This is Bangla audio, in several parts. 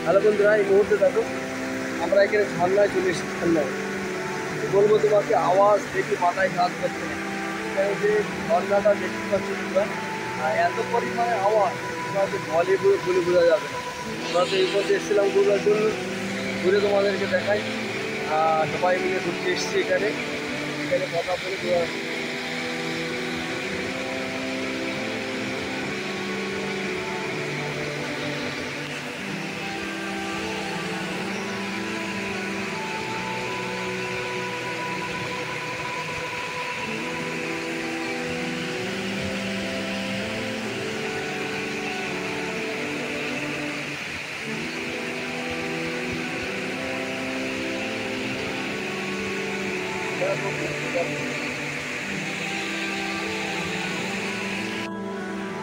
হ্যালো বন্ধুরা, এই মুহূর্তে দেখো আমরা এখানে ঝর্ণায় চলে এসেছি। ঝর্ণায় বলবো তোমাকে, আওয়াজ দেখি মাথায় কাজ করছে না। এখানে যে ঝর্ণাটা দেখতে পাচ্ছি তোমরা, এত পরিমাণে আওয়াজ তোমাকে বলে বলে বোঝা যাবে না। আমরা তো এই পথে এসেছিলাম ঘুরার জন্য, ঘুরে তোমাদেরকে দেখাই। সবাই মিলে ঘুরতে এসেছি এখানে এখানে কথা বলে ঘোরা।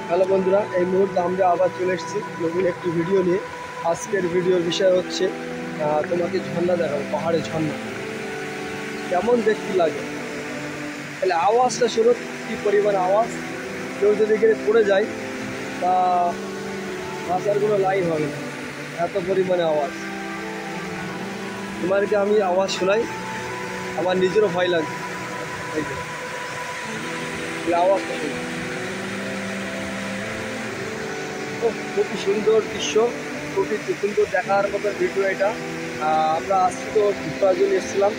হ্যালো বন্ধুরা, এই মুহূর্তে আমরা আবার চলে এসেছি নতুন একটি ভিডিও নিয়ে। আজকের ভিডিওর বিষয় হচ্ছে তোমাকে ঝর্ণা দেখাবো, পাহাড়ে ঝর্ণা কেমন দেখতে লাগে। তাহলে আওয়াজটা শোনো, কী পরিমাণ আওয়াজ। কেউ যদি এখানে পড়ে যায় তা বাঁচার কোনো লাইন হবে না, এত পরিমাণে আওয়াজ। তোমাদেরকে আমি আওয়াজ শোনাই, আমার নিজেরও ভয় লাগছে। এই যে আওয়াজটা শুনি, খুবই সুন্দর দৃশ্য, খুবই সুন্দর দেখার মতো ভিডিও এটা। আমরা আসছি তো ঘুরতে জন্য এসেছিলাম,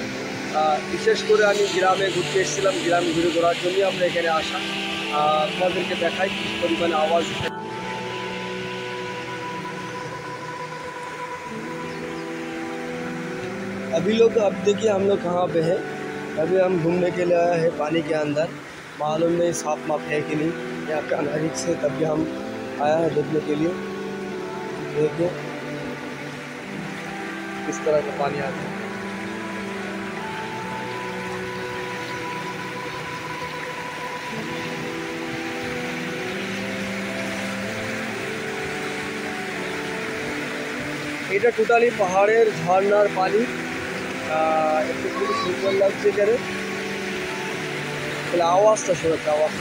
বিশেষ করে আমি গ্রামে ঘুরতে এসেছিলাম। গ্রামে ঘুরে ঘোরার জন্যই আমরা এখানে আসা। তোমাদেরকে দেখাই কি পরিমাণে আওয়াজ। अभी लोग अब देखिए हम लोग कहाँ पे हैं। अभी हम घूमने के लिए आए हैं पानी के अंदर। मालूम नहीं साफ माफ है कि नहीं यहाँ पे अनारिक से, तभी हम आया है देखने के लिए। देखो किस तरह का पानी आता है। এটা টোটালি পাহাড়ের ঝর্ণার পানি। একটু খুবই সুন্দর লাগছে এখানে। তাহলে আওয়াজটা শোনাচ্ছে, আওয়াজ।